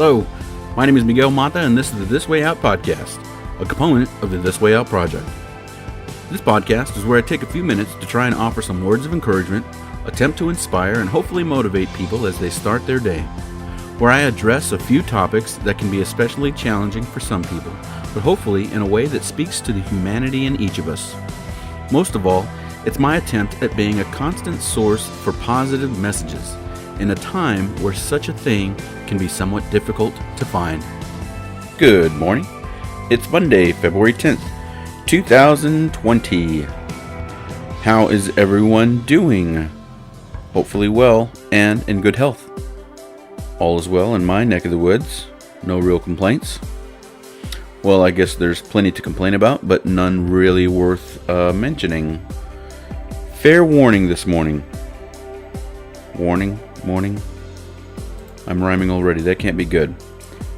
Hello, my name is Miguel Mata, and this is the This Way Out podcast, a component of the This Way Out project. This podcast is where I take a few minutes to try and offer some words of encouragement, attempt to inspire and hopefully motivate people as they start their day, where I address a few topics that can be especially challenging for some people, but hopefully in a way that speaks to the humanity in each of us. Most of all, it's my attempt at being a constant source for positive messages in a time where such a thing can be somewhat difficult to find. Good morning. It's Monday, February 10th, 2020. How is everyone doing? Hopefully well and in good health. All is well in my neck of the woods. No real complaints. Well, I guess there's plenty to complain about, but none really worth mentioning. Fair warning this morning. Morning. I'm rhyming already. That can't be good.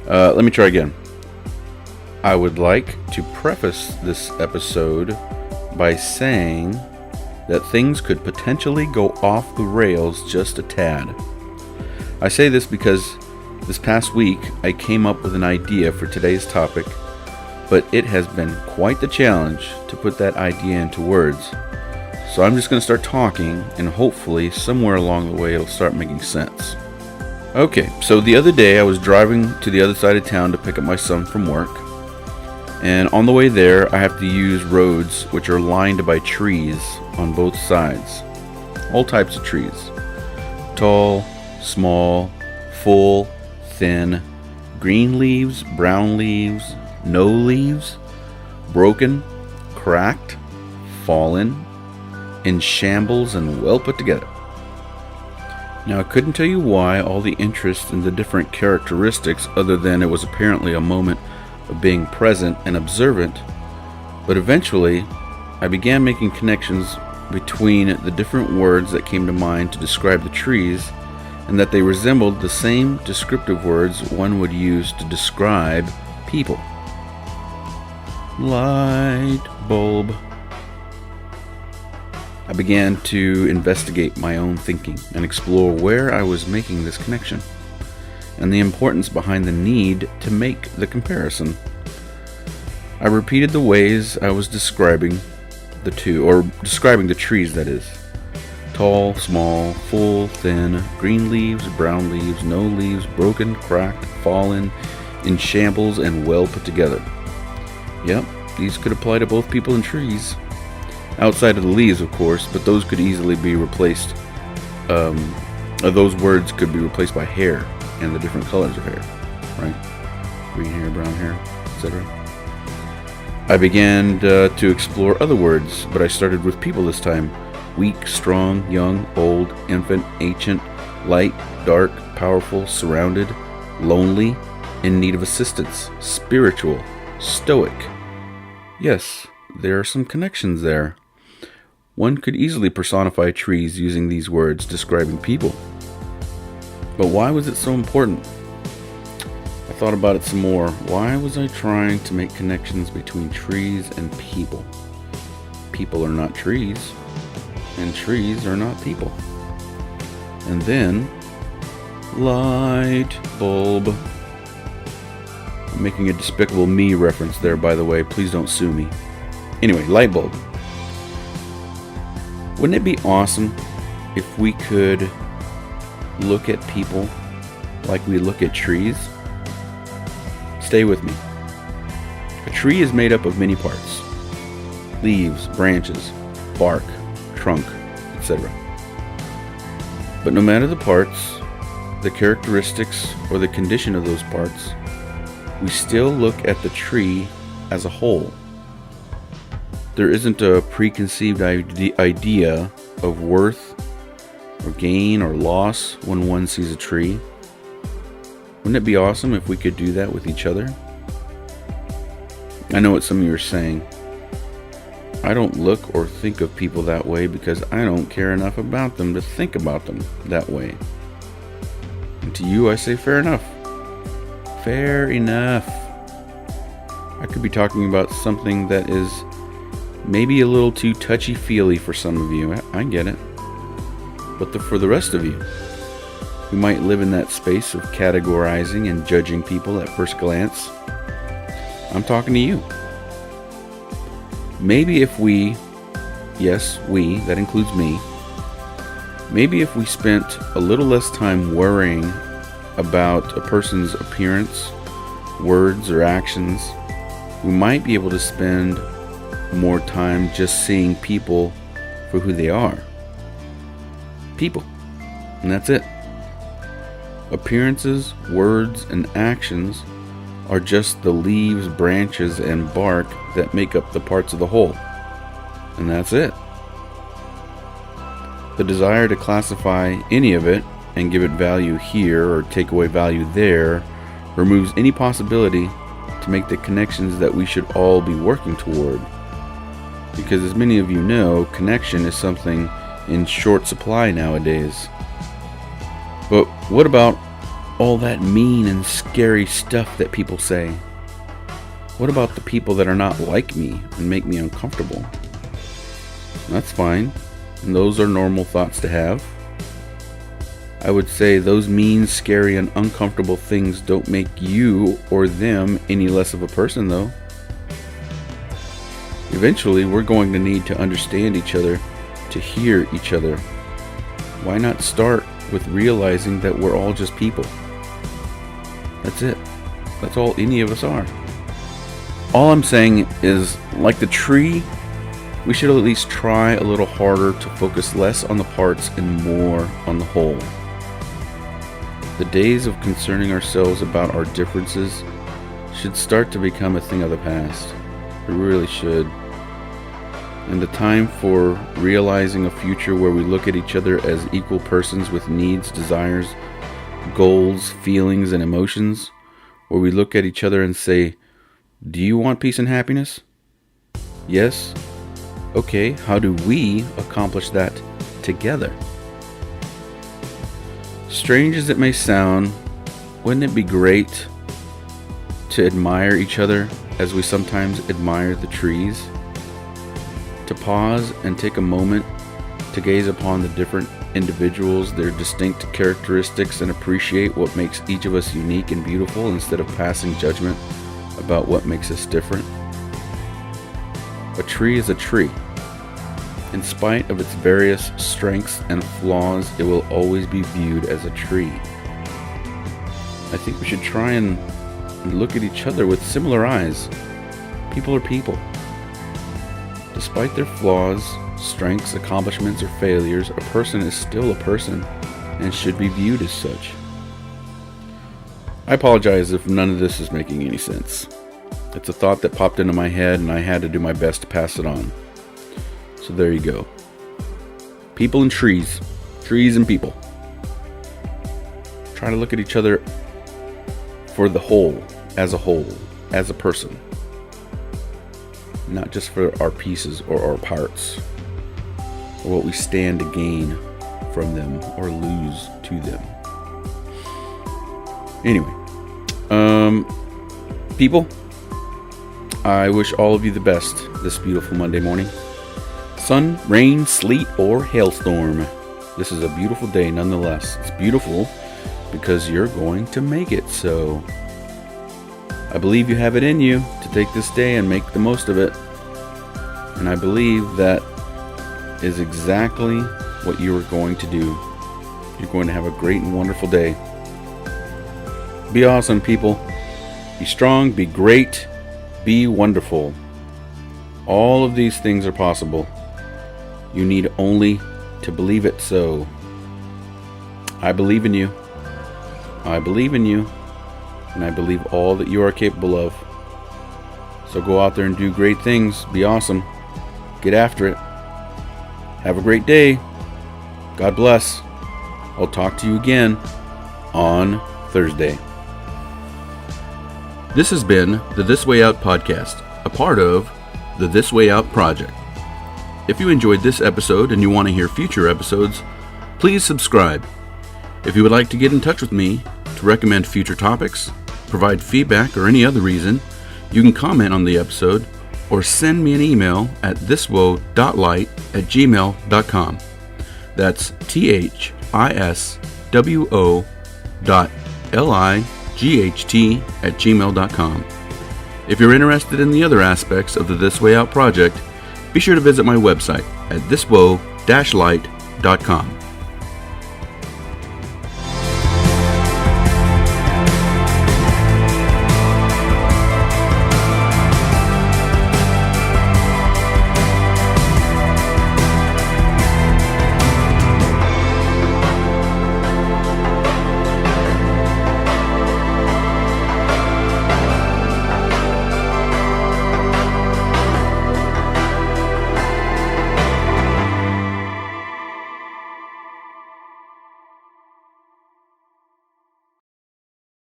Let me try again. I would like to preface this episode by saying that things could potentially go off the rails just a tad. I say this because this past week I came up with an idea for today's topic, but it has been quite the challenge to put that idea into words. So I'm just going to start talking, and hopefully somewhere along the way it'll start making sense. Okay, so the other day I was driving to the other side of town to pick up my son from work. And on the way there I have to use roads which are lined by trees on both sides. All types of trees. Tall, small, full, thin, green leaves, brown leaves, no leaves, broken, cracked, fallen, in shambles and well put together. Now I couldn't tell you why all the interest in the different characteristics other than it was apparently a moment of being present and observant, but eventually I began making connections between the different words that came to mind to describe the trees, and that they resembled the same descriptive words one would use to describe people. Light bulb. I began to investigate my own thinking and explore where I was making this connection and the importance behind the need to make the comparison. I repeated the ways I was describing the two, or describing the trees, that is. Tall, small, full, thin, green leaves, brown leaves, no leaves, broken, cracked, fallen, in shambles, and well put together. Yep, these could apply to both people and trees. Outside of the leaves, of course, but those could easily be replaced. Those words could be replaced by hair and the different colors of hair, right? Green hair, brown hair, etc. I began to explore other words, but I started with people this time. Weak, strong, young, old, infant, ancient, light, dark, powerful, surrounded, lonely, in need of assistance, spiritual, stoic. Yes, there are some connections there. One could easily personify trees using these words describing people. But why was it so important? I thought about it some more. Why was I trying to make connections between trees and people? People are not trees, and trees are not people. And then, light bulb. I'm making a Despicable Me reference there, by the way. Please don't sue me. Anyway, light bulb. Wouldn't it be awesome if we could look at people like we look at trees? Stay with me. A tree is made up of many parts. Leaves, branches, bark, trunk, etc. But no matter the parts, the characteristics, or the condition of those parts, we still look at the tree as a whole. There isn't a preconceived idea of worth or gain or loss when one sees a tree. Wouldn't it be awesome if we could do that with each other? I know what some of you are saying. I don't look or think of people that way because I don't care enough about them to think about them that way. And to you I say fair enough. Fair enough. I could be talking about something that is maybe a little too touchy-feely for some of you. I get it. But for the rest of you, We might live in that space of categorizing and judging people at first glance. I'm talking to you. Maybe if we, yes, we, that includes me, maybe if we spent a little less time worrying about a person's appearance, words, or actions, we might be able to spend more time just seeing people for who they are. People. And that's it. Appearances, words, and actions are just the leaves, branches, and bark that make up the parts of the whole. And that's it. The desire to classify any of it and give it value here or take away value there removes any possibility to make the connections that we should all be working toward. Because as many of you know, connection is something in short supply nowadays. But what about all that mean and scary stuff that people say? What about the people that are not like me and make me uncomfortable? That's fine, and those are normal thoughts to have. I would say those mean, scary, and uncomfortable things don't make you or them any less of a person, though. Eventually, we're going to need to understand each other, to hear each other. Why not start with realizing that we're all just people? That's it. That's all any of us are. All I'm saying is, like the tree, we should at least try a little harder to focus less on the parts and more on the whole. The days of concerning ourselves about our differences should start to become a thing of the past. It really should. And the time for realizing a future where we look at each other as equal persons with needs, desires, goals, feelings, and emotions, where we look at each other and say, do you want peace and happiness? Yes? Okay, how do we accomplish that together? Strange as it may sound, wouldn't it be great to admire each other as we sometimes admire the trees? To pause and take a moment to gaze upon the different individuals, their distinct characteristics, and appreciate what makes each of us unique and beautiful instead of passing judgment about what makes us different. A tree is a tree. In spite of its various strengths and flaws, it will always be viewed as a tree. I think we should try and look at each other with similar eyes. People are people. Despite their flaws, strengths, accomplishments, or failures, a person is still a person and should be viewed as such. I apologize if none of this is making any sense. It's a thought that popped into my head and I had to do my best to pass it on. So there you go. People and trees. Trees and people. Try to look at each other for the whole, as a person. Not just for our pieces or our parts, or what we stand to gain from them or lose to them. Anyway, people, I wish all of you the best this beautiful Monday morning. Sun, rain, sleet, or hailstorm. This is a beautiful day nonetheless. It's beautiful because you're going to make it so. I believe you have it in you to take this day and make the most of it. And I believe that is exactly what you are going to do. You're going to have a great and wonderful day. Be awesome, people. Be strong, be great, be wonderful. All of these things are possible. You need only to believe it so. I believe in you. I believe in you. And I believe all that you are capable of. So go out there and do great things. Be awesome. Get after it. Have a great day. God bless. I'll talk to you again on Thursday. This has been the This Way Out podcast, a part of the This Way Out project. If you enjoyed this episode and you want to hear future episodes, please subscribe. If you would like to get in touch with me to recommend future topics, provide feedback, or any other reason, you can comment on the episode or send me an email at thiswoe.light@gmail.com. That's THIS wo.light@gmail.com. If you're interested in the other aspects of the This Way Out project, be sure to visit my website at thiswoe-light.com.